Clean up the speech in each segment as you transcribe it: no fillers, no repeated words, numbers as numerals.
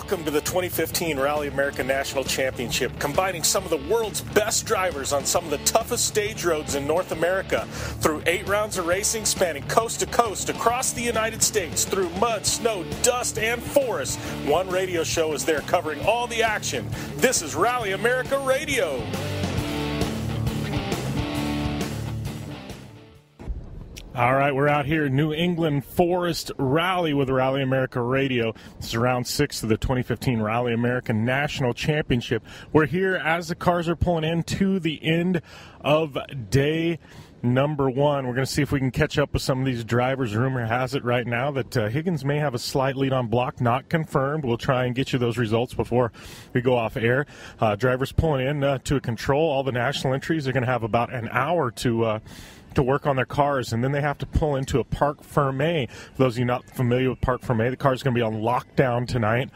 Welcome to the 2015 Rally America National Championship, combining some of the world's best drivers on some of the toughest stage roads in North America. Through 8 rounds of racing spanning coast to coast across the United States, through mud, snow, dust, and forest, one radio show is there covering all the action. This is Rally America Radio. All right, we're out here at New England Forest Rally with Rally America Radio. This is round 6 of the 2015 Rally America National Championship. We're here as the cars are pulling in to the end of day number 1. We're going to see if we can catch up with some of these drivers. Rumor has it right now that Higgins may have a slight lead on block, not confirmed. We'll try and get you those results before we go off air. Drivers pulling in to a control. All the national entries are going to have about an hour to work on their cars, and then they have to pull into a Parc Fermé. For those of you not familiar with Parc Fermé, the car's going to be on lockdown tonight.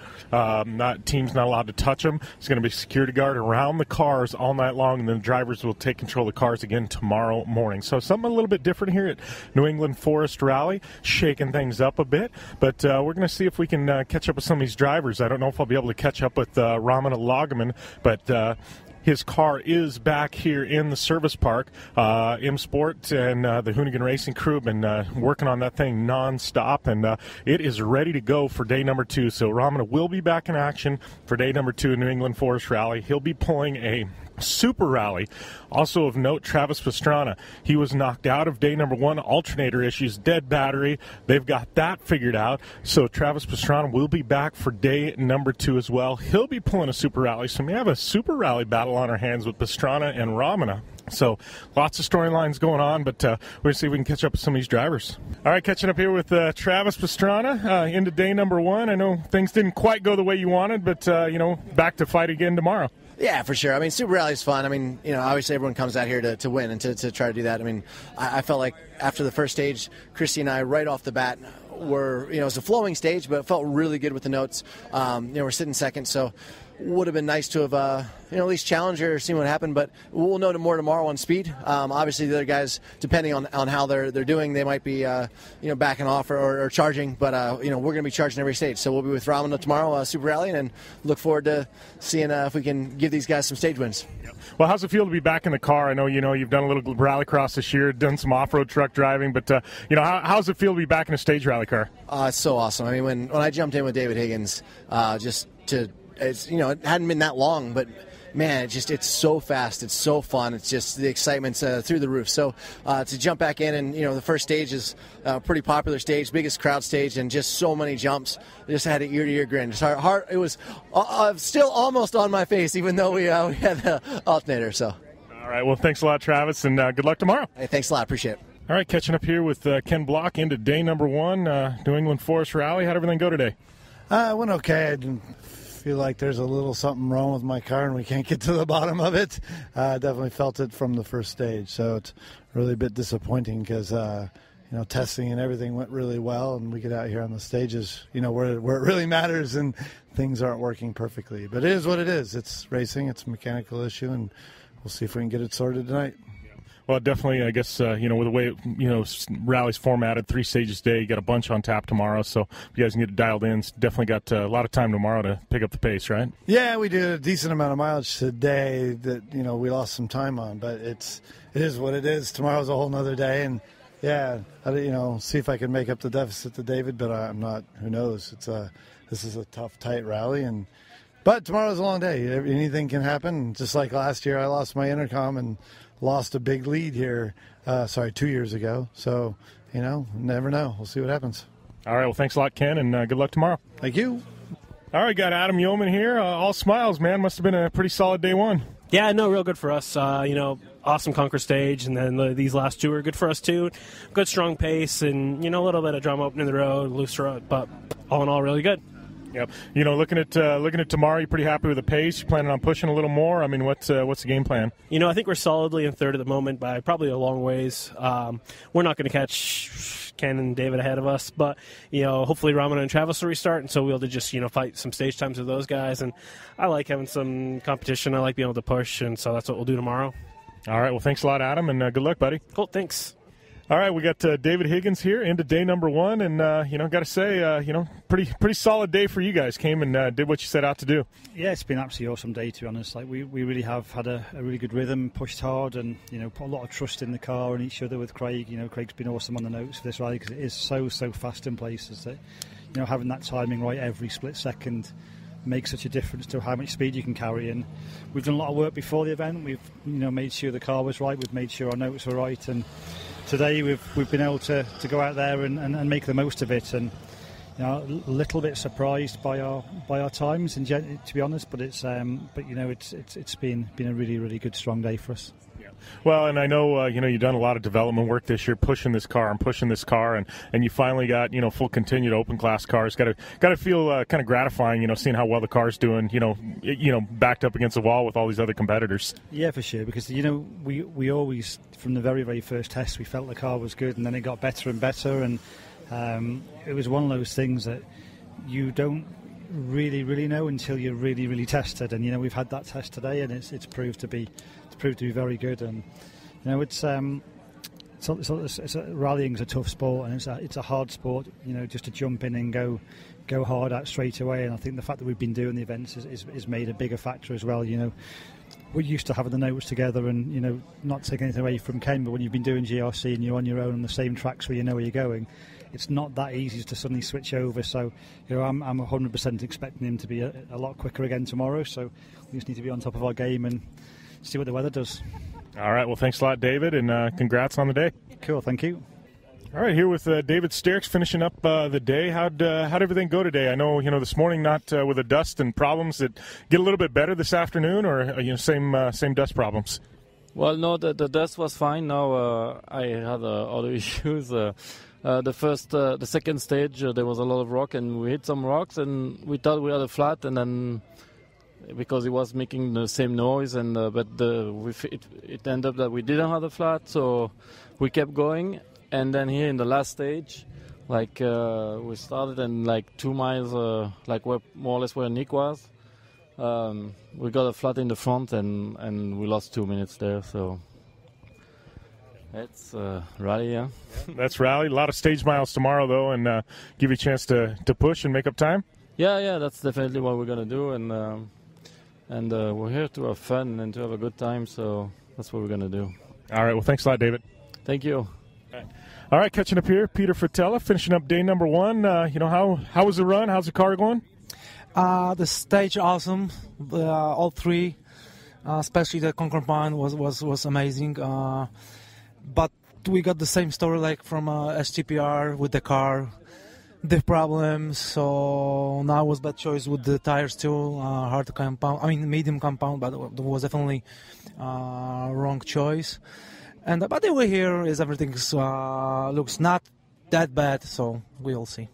Team's not allowed to touch them. It's going to be a security guard around the cars all night long, and then the drivers will take control of the cars again tomorrow morning. So something a little bit different here at New England Forest Rally, shaking things up a bit. But we're going to see if we can catch up with some of these drivers. I don't know if I'll be able to catch up with Ramana Lagaman, but his car is back here in the service park. M Sport and the Hoonigan Racing crew have been working on that thing nonstop, and it is ready to go for day number 2. So Ramana will be back in action for day number 2 in New England Forest Rally. He'll be pulling a Super Rally. Also of note, Travis Pastrana. He was knocked out of day number 1, alternator issues, dead battery. They've got that figured out. So Travis Pastrana will be back for day number 2 as well. He'll be pulling a Super Rally. So we have a Super Rally battle on our hands with Pastrana and Ramana. So lots of storylines going on, but we're going to see if we can catch up with some of these drivers. All right, catching up here with Travis Pastrana into day number 1. I know things didn't quite go the way you wanted, but, back to fight again tomorrow. Yeah, for sure. I mean, Super Rally is fun. I mean, obviously everyone comes out here to win and to try to do that. I mean, I felt like after the first stage, Christy and I, right off the bat, were, it was a flowing stage, but it felt really good with the notes. We're sitting second, so would have been nice to have, at least challenged her or seen what happened, but we'll know more tomorrow on speed. Obviously, the other guys, depending on how they're doing, they might be, backing off or charging, but, we're going to be charging every stage. So we'll be with Ramana tomorrow, Super Rally, and look forward to seeing if we can give these guys some stage wins. Well, how's it feel to be back in the car? I know, you've done a little rallycross this year, done some off-road truck driving, but, how's it feel to be back in a stage rally car? It's so awesome. I mean, when I jumped in with David Higgins, it hadn't been that long, but man, it's so fast, it's so fun, it's just the excitement's through the roof. So to jump back in and the first stage is a pretty popular stage, biggest crowd stage, and just so many jumps. I just had an ear-to-ear grin. It was still almost on my face, even though we had the alternator. So. All right, well, thanks a lot, Travis, and good luck tomorrow. Hey, thanks a lot, appreciate it. All right, catching up here with Ken Block into day number 1, New England Forest Rally. How'd everything go today? It went okay. I didn't feel like there's a little something wrong with my car and we can't get to the bottom of it. I definitely felt it from the first stage, so it's really a bit disappointing because testing and everything went really well, and we get out here on the stages where it really matters and things aren't working perfectly, but it is what it is. It's racing, it's a mechanical issue, and we'll see if we can get it sorted tonight. Well, definitely, I guess, with the way, rally's formatted, 3 stages a day, you got a bunch on tap tomorrow, so if you guys can get it dialed in, it's definitely got a lot of time tomorrow to pick up the pace, right? Yeah, we did a decent amount of mileage today that, we lost some time on, but it is what it is. Tomorrow's a whole nother day, and, see if I can make up the deficit to David, but I'm not. Who knows? This is a tough, tight rally, but tomorrow's a long day. Anything can happen. Just like last year, I lost my intercom and lost a big lead here, 2 years ago. So, never know. We'll see what happens. All right, well, thanks a lot, Ken, and good luck tomorrow. Thank you. All right, got Adam Yeoman here. All smiles, man. Must have been a pretty solid day 1. Yeah, no, real good for us. Awesome Conquer stage, and then these last 2 are good for us, too. Good, strong pace, and, a little bit of drama opening the road, loose road, but all in all, really good. Yep. Looking at tomorrow, you're pretty happy with the pace. You planning on pushing a little more? I mean, what's the game plan? I think we're solidly in third at the moment by probably a long ways. We're not going to catch Ken and David ahead of us, but hopefully Ramana and Travis will restart, and so we'll just fight some stage times with those guys. And I like having some competition. I like being able to push, and so that's what we'll do tomorrow. All right. Well, thanks a lot, Adam, and good luck, buddy. Cool. Thanks. All right, we got David Higgins here into day number one, and got to say, pretty solid day for you guys. Came and did what you set out to do. Yeah, it's been an absolutely awesome day, to be honest. Like we really have had a really good rhythm, pushed hard, and put a lot of trust in the car and each other with Craig. Craig's been awesome on the notes for this rally because it is so fast in places that having that timing right every split second makes such a difference to how much speed you can carry. And we've done a lot of work before the event. We've made sure the car was right. We've made sure our notes were right, and today we've been able to go out there and make the most of it. And a little bit surprised by our times, to be honest. But it's been a really good strong day for us. Well, and I know you've done a lot of development work this year, pushing this car, and you finally got full continued open class cars. Got to feel kind of gratifying, seeing how well the car's doing. Backed up against the wall with all these other competitors. Yeah, for sure. Because we always, from the very first test, we felt the car was good, and then it got better and better, and it was one of those things that you don't really know until you're really tested. And we've had that test today, and it's proved to be very good. And rallying's a tough sport, and it's a hard sport. Just to jump in and go hard out straight away. And I think the fact that we've been doing the events is made a bigger factor as well. We're used to having the notes together and not taking anything away from Ken, but when you've been doing GRC and you're on your own on the same tracks where you know where you're going, it's not that easy to suddenly switch over. So I'm 100% expecting him to be a lot quicker again tomorrow. So we just need to be on top of our game and see what the weather does. All right, well, thanks a lot, David, and congrats on the day. Cool, thank you. All right, here with David Sterks finishing up the day. How'd everything go today? I know this morning not with the dust and problems that get a little bit better this afternoon, or same dust problems. Well, no, the dust was fine. Now I had other issues. The second stage there was a lot of rock, and we hit some rocks, and we thought we had a flat, and then because it was making the same noise, and it ended up that we didn't have a flat, so we kept going. And then here in the last stage, we started and 2 miles, where more or less where Nick was, we got a flat in the front, and we lost 2 minutes there. So that's rally, yeah. That's rally. A lot of stage miles tomorrow, though, and give you a chance to push and make up time. Yeah, that's definitely what we're gonna do, and we're here to have fun and to have a good time. So that's what we're gonna do. All right. Well, thanks a lot, David. Thank you. All right, catching up here, Peter Fratella, finishing up day number one. How was the run? How's the car going? The stage awesome. All three, especially the Concord Pine was amazing. But we got the same story like from STPR with the car, diff problems. So now was bad choice with the tires too. Hard compound. Medium compound, but it was definitely wrong choice. But the way here is everything looks not that bad, so we'll see.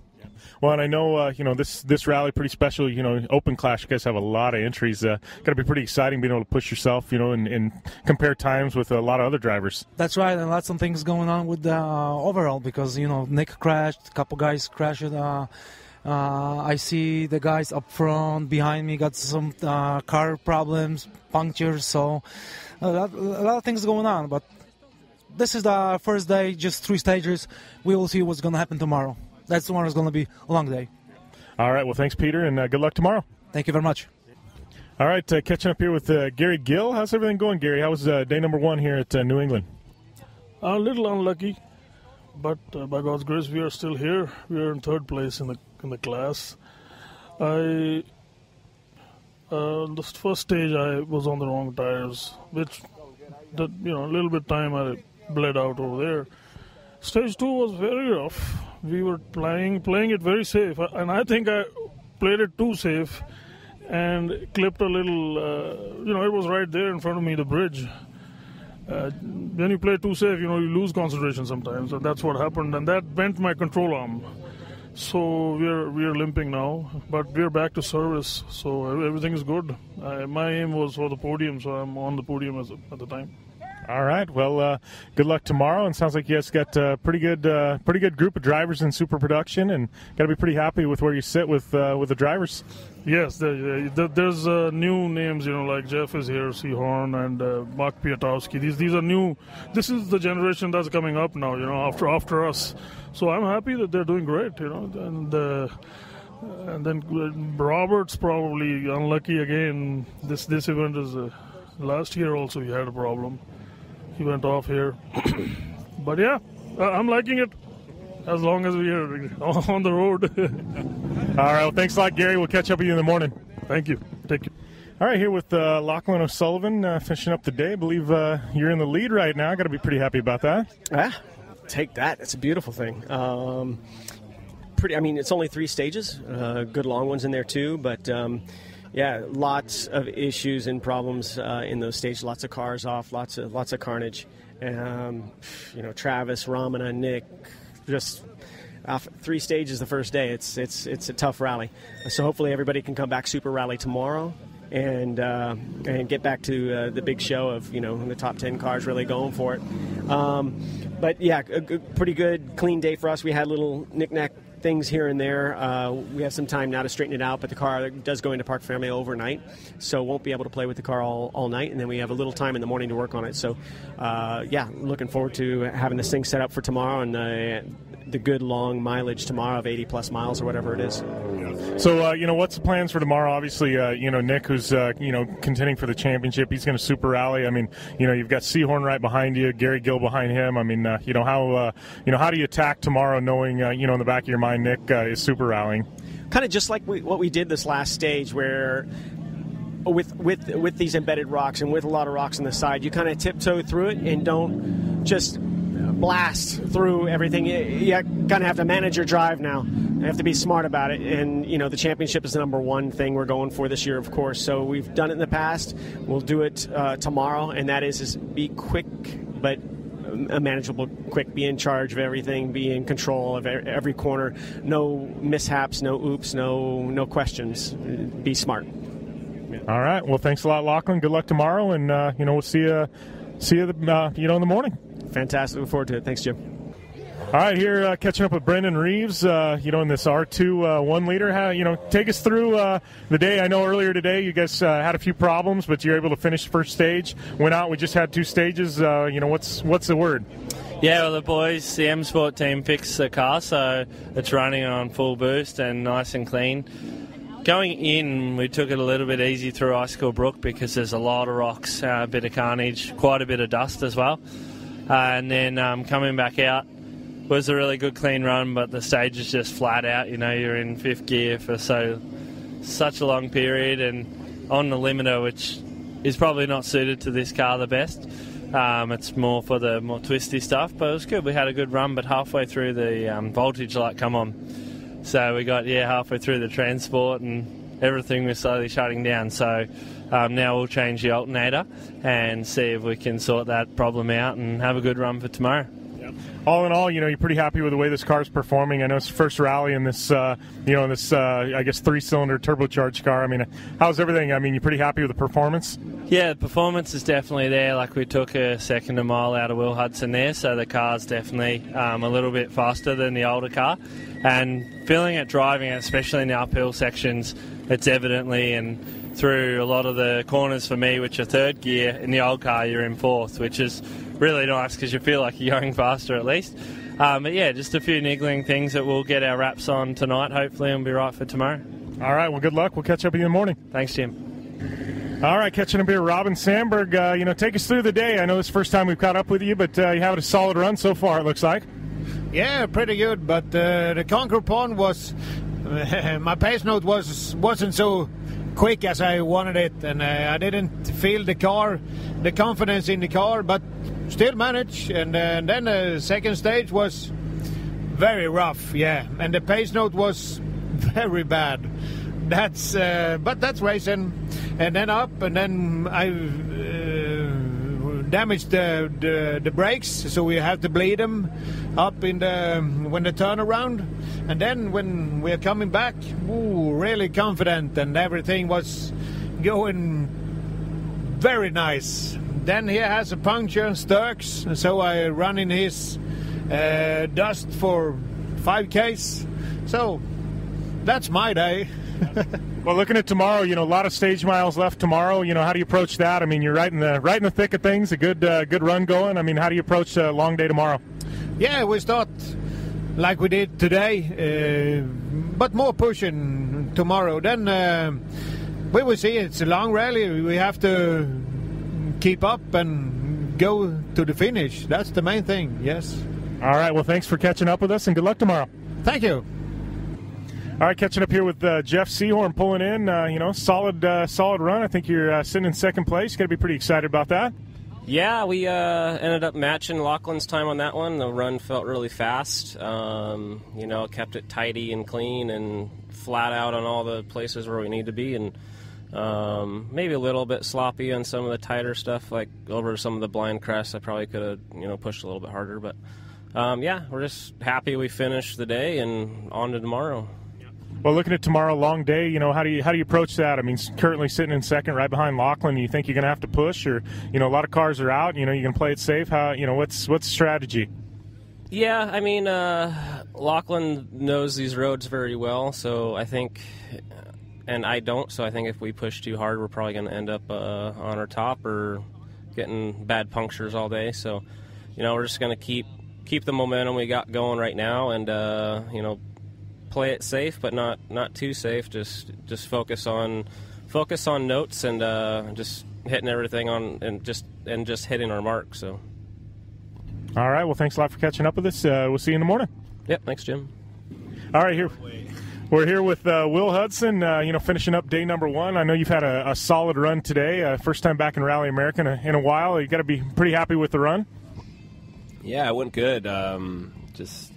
Well, and I know this rally pretty special. Open class, you guys have a lot of entries. Got to be pretty exciting being able to push yourself, and compare times with a lot of other drivers. That's right, and lots of things going on with the overall because Nick crashed, a couple guys crashed. I see the guys up front behind me got some car problems, punctures, so a lot of things going on, but. This is the first day, just 3 stages. We will see what's going to happen tomorrow. Tomorrow's going to be a long day. All right. Well, thanks, Peter, and good luck tomorrow. Thank you very much. All right. Catching up here with Gary Gill. How's everything going, Gary? How was day number one here at New England? A little unlucky, but by God's grace, we are still here. We are in 3rd place in the class. The first stage, I was on the wrong tires, which a little bit time I bled out over there. Stage 2 was very rough. We were playing it very safe, and I think I played it too safe and clipped a little. It was right there in front of me, the bridge. When you play too safe, you lose concentration sometimes, and that's what happened. And that bent my control arm. So we are limping now, but we are back to service. So everything is good. My aim was for the podium, so I'm on the podium at the time. All right. Well, good luck tomorrow. And sounds like you guys got a pretty good group of drivers in super production, and got to be pretty happy with where you sit with the drivers. Yes, there's new names, like Jeff is here, Seahorn, and Mark Piatowski. These are new. This is the generation that's coming up now, after us. So I'm happy that they're doing great, and then Robert's probably unlucky again. This event is last year also he had a problem. He went off here. But yeah, I'm liking it as long as we're on the road. All right, well, thanks a lot, Gary. We'll catch up with you in the morning. Thank you. Take care. All right, here with Lachlan O'Sullivan finishing up the day. I believe you're in the lead right now. Got to be pretty happy about that. Take that. It's a beautiful thing. It's only 3 stages. Good long ones in there too, but lots of issues and problems in those stages. Lots of cars off. Lots of carnage. Travis, Ramana, Nick, just 3 stages the first day. It's a tough rally. So hopefully everybody can come back super rally tomorrow and get back to the big show of the top 10 cars really going for it. But yeah, a pretty good clean day for us. We had little knick-knack things here and there. We have some time now to straighten it out, but the car does go into Parc Fermé overnight, so won't be able to play with the car all night, and then we have a little time in the morning to work on it. So looking forward to having this thing set up for tomorrow, and the good long mileage tomorrow of 80 plus miles or whatever it is. So what's the plans for tomorrow? Obviously Nick, who's contending for the championship, he's going to super rally. I mean, you've got Seahorn right behind you, Gary Gill behind him. I mean, how do you attack tomorrow knowing in the back of your mind Nick is super rallying? Kind of just like what we did this last stage, where with these embedded rocks and with a lot of rocks on the side, you kind of tiptoe through it and don't just blast through everything. You kind of have to manage your drive now. You have to be smart about it, and the championship is the number one thing we're going for this year, of course. So we've done it in the past. We'll do it tomorrow, and that is be quick, but manageable quick. Be in charge of everything. Be in control of every corner. No mishaps. No oops. No questions. Be smart. Yeah. All right. Well, thanks a lot, Lachlan. Good luck tomorrow, and we'll see you in the morning. Fantastic. Look forward to it. Thanks, Jim. All right, here catching up with Brendan Reeves, in this R2 1-liter. Take us through the day. I know earlier today you guys had a few problems, but you're able to finish the first stage. Went out. We just had 2 stages. What's the word? Yeah, well, the boys, the M Sport team fixed the car, so it's running on full boost and nice and clean. Going in, we took it a little bit easy through Icicle Brook because there's a lot of rocks, a bit of carnage, quite a bit of dust as well. And then coming back out was a really good clean run, but the stage is just flat out. You're in 5th gear for such a long period and on the limiter, which is probably not suited to this car the best. It's more for the more twisty stuff, but it was good. We had a good run, but halfway through the voltage light come on. So we got halfway through the transport and everything was slowly shutting down. So now we'll change the alternator and see if we can sort that problem out and have a good run for tomorrow. All in all, you're pretty happy with the way this car's performing. I know it's the first rally in this, I guess 3-cylinder turbocharged car. I mean, how's everything? I mean, you pretty happy with the performance? Yeah, the performance is definitely there. Like, we took a second a mile out of Will Hudson there, so the car's definitely a little bit faster than the older car. And feeling it driving, especially in the uphill sections, it's evidently, and through a lot of the corners for me, which are 3rd gear, in the old car you're in 4th, which is really nice because you feel like you're going faster at least. But yeah, just a few niggling things that we'll get our wraps on tonight, hopefully, and be right for tomorrow. All right, well, good luck. We'll catch up with you in the morning. Thanks, Jim. All right, catching up here, Robin Sandberg. Take us through the day. I know it's the first time we've caught up with you, but you have a solid run so far, it looks like. Yeah, pretty good, but the Conquer Pond was... my pace note wasn't so quick as I wanted it, and I didn't feel the confidence in the car, but still managed. And then the second stage was very rough, and the pace note was very bad. But that's racing. And then up, and then I damaged the brakes, so we have to bleed them up when the turnaround. And then when we're coming back, really confident, and everything was going very nice. then he has a puncture, Sturks, so I run in his dust for 5Ks. So that's my day. Well, looking at tomorrow, a lot of stage miles left tomorrow. How do you approach that? I mean, you're right in the thick of things. A good run going. I mean, how do you approach a long day tomorrow? Yeah, we start like we did today, but more pushing tomorrow. Then we will see. It's a long rally. We have to keep up and go to the finish. That's the main thing. Yes. All right. Well, thanks for catching up with us, and good luck tomorrow. Thank you. All right, catching up here with Jeff Seahorn pulling in. Solid run. I think you're sitting in second place. Got to be pretty excited about that. Yeah, we ended up matching Lachlan's time on that one. The run felt really fast. Kept it tidy and clean and flat out on all the places where we need to be, and maybe a little bit sloppy on some of the tighter stuff, like over some of the blind crests. I probably could have pushed a little bit harder, but we're just happy we finished the day and on to tomorrow. Well, looking at tomorrow, long day. How do you approach that? I mean, currently sitting in second, right behind Lachlan. You think you're going to have to push, or a lot of cars are out. You're going to play it safe. How what's the strategy? Yeah, I mean, Lachlan knows these roads very well, so I think, and I don't. So I think if we push too hard, we're probably going to end up on our top or getting bad punctures all day. So, we're just going to keep the momentum we got going right now, and play it safe, but not too safe. Just focus on notes and just hitting everything on and just hitting our mark. So. All right. Well, thanks a lot for catching up with us. We'll see you in the morning. Yep. Thanks, Jim. All right. We're here with Will Hudson. Finishing up day number one. I know you've had a solid run today. First time back in Rally America in a while. You got to be pretty happy with the run. Yeah, it went good. Just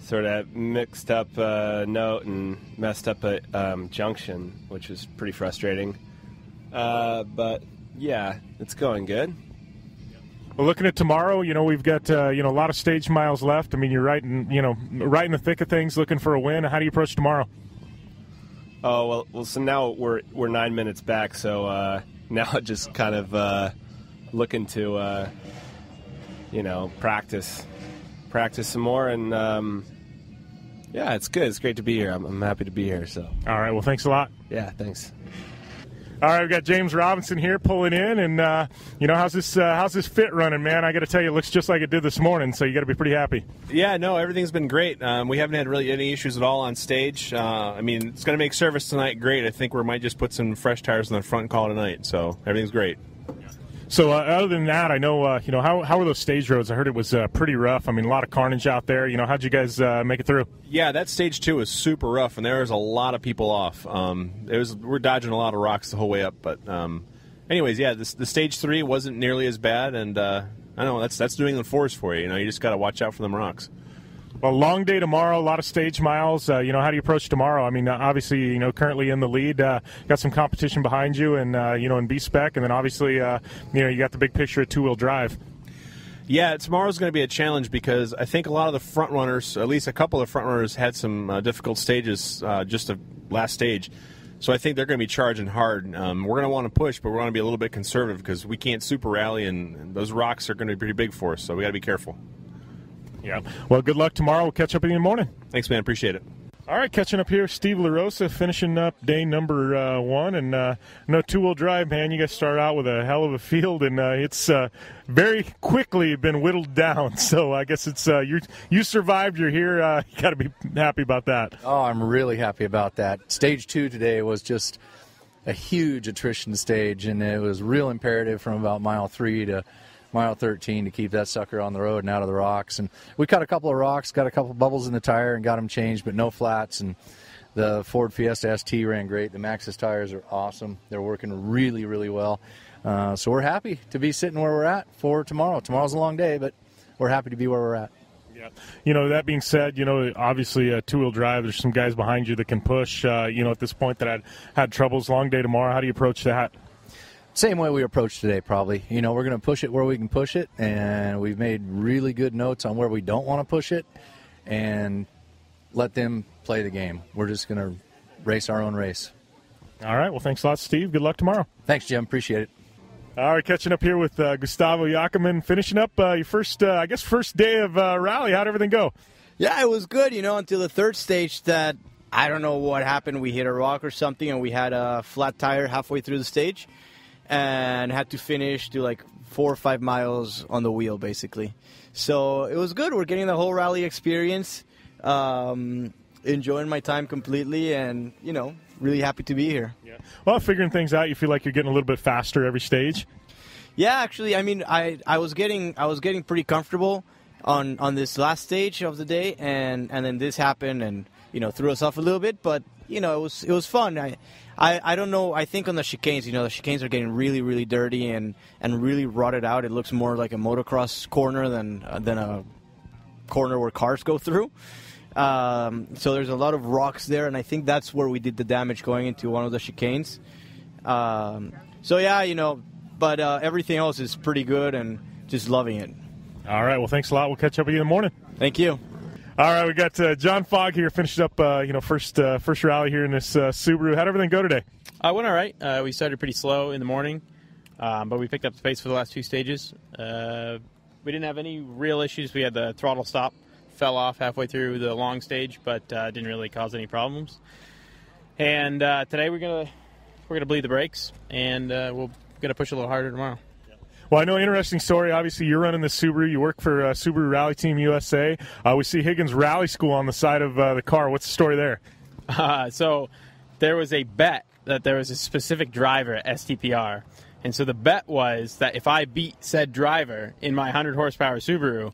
sort of mixed up note and messed up a junction, which was pretty frustrating. But yeah, it's going good. Well, looking at tomorrow, we've got a lot of stage miles left. I mean, you're right in the thick of things, looking for a win. How do you approach tomorrow? Oh well. So now we're 9 minutes back. So now just kind of looking to practice some more and. Yeah, it's good. It's great to be here. I'm happy to be here. So. All right. Well, thanks a lot. Yeah, thanks. All right, we've got James Robinson here pulling in, and how's this fit running, man? I got to tell you, it looks just like it did this morning. So you got to be pretty happy. Yeah, no, everything's been great. We haven't had really any issues at all on stage. It's going to make service tonight great. I think we might just put some fresh tires on the front and call it a night. So everything's great. So other than that, I know, how were those stage roads? I heard it was pretty rough. I mean, a lot of carnage out there. How'd you guys make it through? Yeah, that stage 2 was super rough, and there was a lot of people off. We're dodging a lot of rocks the whole way up. But anyways, yeah, the stage 3 wasn't nearly as bad, and I know that's New England forest for you. You just got to watch out for them rocks. Well, long day tomorrow, a lot of stage miles. How do you approach tomorrow? I mean, obviously, currently in the lead, got some competition behind you, and in B-Spec, and then obviously, you got the big picture of two-wheel drive. Yeah, tomorrow's going to be a challenge because I think a lot of the front runners, at least a couple of front runners, had some difficult stages just the last stage. So I think they're going to be charging hard. We're going to want to push, but we're going to be a little bit conservative because we can't super rally, and those rocks are going to be pretty big for us. So we got to be careful. Yeah. Well, good luck tomorrow. We'll catch up with you in the morning. Thanks, man. Appreciate it. All right, catching up here, Steve LaRosa, finishing up day number 1. And two-wheel drive, man, you guys start out with a hell of a field, and it's very quickly been whittled down. So I guess it's you survived. You're here. You got to be happy about that. Oh, I'm really happy about that. Stage 2 today was just a huge attrition stage, and it was real imperative from about mile 3 to mile 13 to keep that sucker on the road and out of the rocks. And we cut a couple of rocks, got a couple bubbles in the tire and got them changed, but no flats. And the Ford Fiesta ST ran great. The Maxxis tires are awesome. They're working really, really well. So we're happy to be sitting where we're at for tomorrow. Tomorrow's a long day, but we're happy to be where we're at. Yeah. That being said, obviously two-wheel drive, there's some guys behind you that can push, at this point that had troubles. Long day tomorrow. How do you approach that? Same way we approach today, probably. We're going to push it where we can push it, and we've made really good notes on where we don't want to push it and let them play the game. We're just going to race our own race. All right. Well, thanks a lot, Steve. Good luck tomorrow. Thanks, Jim. Appreciate it. All right, catching up here with Gustavo Jacquemin, finishing up your first day of rally. How'd everything go? Yeah, it was good, until the third stage that I don't know what happened. We hit a rock or something, and we had a flat tire halfway through the stage and had to do like 4 or 5 miles on the wheel, basically. So it was good. We're getting the whole rally experience, enjoying my time completely, and, really happy to be here. Yeah. Well, figuring things out, you feel like you're getting a little bit faster every stage? Yeah, actually, I was getting pretty comfortable on this last stage of the day, and then this happened and threw us off a little bit, but it was fun. I don't know. I think on the chicanes, the chicanes are getting really, really dirty and really rotted out. It looks more like a motocross corner than a corner where cars go through. So there's a lot of rocks there, and I think that's where we did the damage going into one of the chicanes. So yeah, but everything else is pretty good and just loving it. All right. Well, thanks a lot. We'll catch up with you in the morning. Thank you. All right. We got John Fogg here, finished up, first rally here in this Subaru. How'd everything go today? Went all right. We started pretty slow in the morning, but we picked up the pace for the last 2 stages. We didn't have any real issues. We had the throttle stop, fell off halfway through the long stage, but didn't really cause any problems. And today we're gonna bleed the brakes, and we're gonna push a little harder tomorrow. Well, I know, interesting story. Obviously, you're running the Subaru. You work for Subaru Rally Team USA. We see Higgins Rally School on the side of the car. What's the story there? So there was a bet that there was a specific driver at STPR. And so the bet was that if I beat said driver in my 100-horsepower Subaru,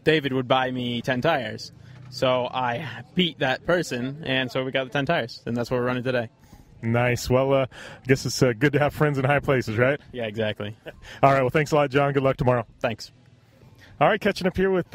David would buy me 10 tires. So I beat that person, and so we got the 10 tires. And that's what we're running today. Nice. Well, I guess it's good to have friends in high places, right? Yeah, exactly. All right. Well, thanks a lot, John. Good luck tomorrow. Thanks. All right, catching up here with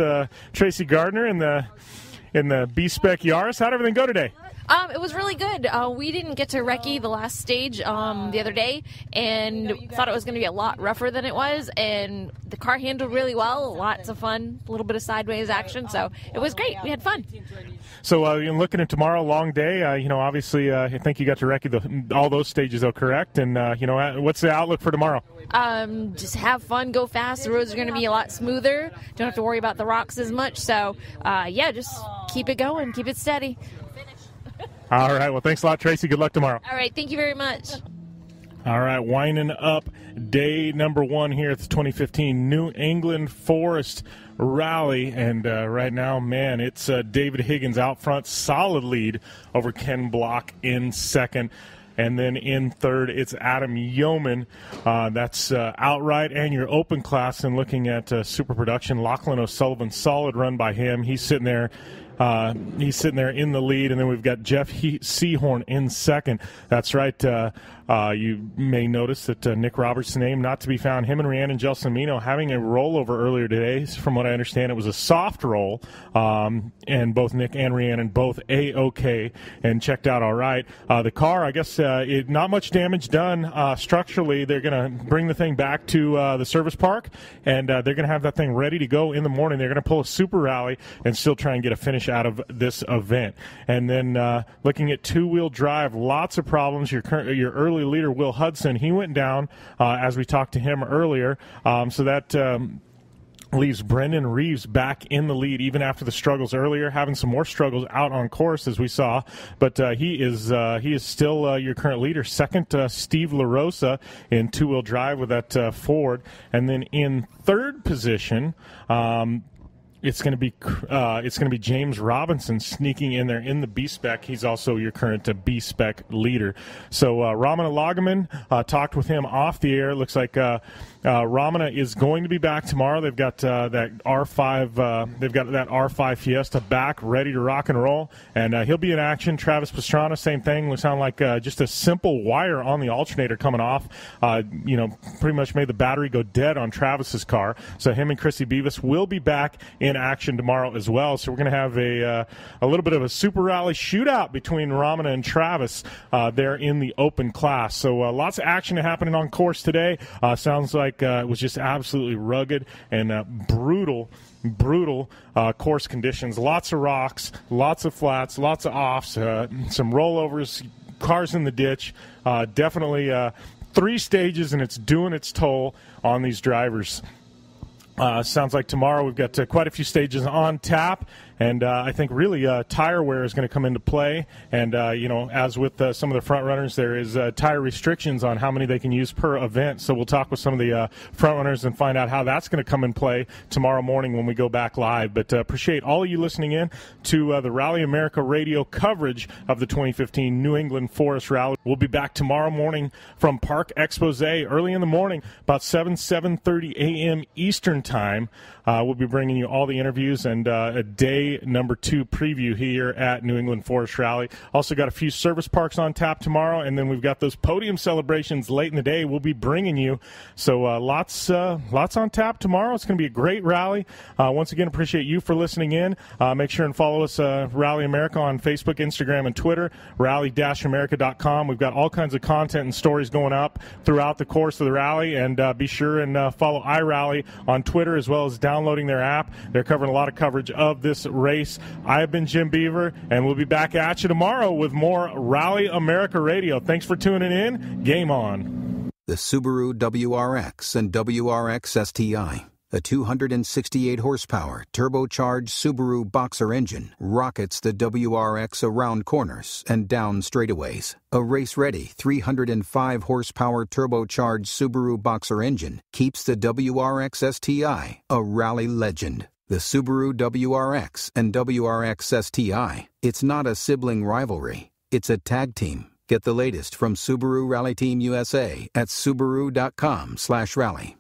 Tracy Gardner in the B-Spec Yaris. How'd everything go today? It was really good. We didn't get to recce the last stage the other day, and thought it was going to be a lot rougher than it was, and the car handled really well. Lots of fun, a little bit of sideways action, so it was great. We had fun. So looking at tomorrow, long day. Obviously, I think you got to recce all those stages, though, correct? And what's the outlook for tomorrow? Just have fun, go fast. The roads are going to be a lot smoother. Don't have to worry about the rocks as much. So, just keep it going, keep it steady. All right. Well, thanks a lot, Tracy. Good luck tomorrow. All right. Thank you very much. All right. Winding up day number 1 here at the 2015 New England Forest Rally. And right now, man, it's David Higgins out front. Solid lead over Ken Block in second. And then in third, it's Adam Yeoman. That's outright and your open class. And looking at super production, Lachlan O'Sullivan, solid run by him. He's sitting there in the lead, and then we've got Jeff Seahorn in second. That's right. You may notice that Nick Roberts' name not to be found. Him and Rhiannon Gelsomino having a rollover earlier today. From what I understand, it was a soft roll, and both Nick and Rhiannon both A-OK and checked out all right. The car, I guess, not much damage done structurally. They're going to bring the thing back to the service park, and they're going to have that thing ready to go in the morning. They're going to pull a super rally and still try and get a finish out of this event. And then looking at two-wheel drive, lots of problems. Your early leader, Will Hudson, he went down as we talked to him earlier. So that leaves Brendan Reeves back in the lead even after the struggles earlier, having some more struggles out on course as we saw. But he is still your current leader. Second, Steve LaRosa in two-wheel drive with that Ford. And then in third position, it's going to be James Robinson sneaking in there in the B-Spec. He's also your current B-Spec leader. So Ramana Lagaman, talked with him off the air. Looks like Ramana is going to be back tomorrow. They've got that R5. They've got that R5 Fiesta back, ready to rock and roll, and he'll be in action. Travis Pastrana, same thing. Looks sound like just a simple wire on the alternator coming off. Pretty much made the battery go dead on Travis's car. So him and Chrissy Beavis will be back in action tomorrow as well. So we're going to have a little bit of a super rally shootout between Ramana and Travis there in the open class. So lots of action happening on course today. Sounds like it was just absolutely rugged and brutal course conditions. Lots of rocks, lots of flats, lots of offs, some rollovers, cars in the ditch. Definitely 3 stages, and it's doing its toll on these drivers. Sounds like tomorrow we've got quite a few stages on tap, and I think really tire wear is going to come into play. And, as with some of the front runners, there is tire restrictions on how many they can use per event. So we'll talk with some of the front runners and find out how that's going to come in play tomorrow morning when we go back live. But appreciate all of you listening in to the Rally America radio coverage of the 2015 New England Forest Rally. We'll be back tomorrow morning from Parc Expose early in the morning, about 7:30 a.m. Eastern time. We'll be bringing you all the interviews and a day number 2 preview here at New England Forest Rally. Also got a few service parks on tap tomorrow, and then we've got those podium celebrations late in the day we'll be bringing you. So lots on tap tomorrow. It's going to be a great rally. Once again, appreciate you for listening in. Make sure and follow us, Rally America, on Facebook, Instagram, and Twitter, rally-america.com. We've got all kinds of content and stories going up throughout the course of the rally, and be sure and follow iRally on Twitter as well as downloading their app. They're covering a lot of coverage of this race. I have been Jim Beaver, and we'll be back at you tomorrow with more Rally America Radio. Thanks for tuning in. Game on. The Subaru WRX and WRX STI, a 268 horsepower turbocharged Subaru Boxer engine, rockets the WRX around corners and down straightaways. A race-ready 305 horsepower turbocharged Subaru Boxer engine keeps the WRX STI a rally legend. The Subaru WRX and WRX STI, it's not a sibling rivalry, it's a tag team. Get the latest from Subaru Rally Team USA at Subaru.com/rally.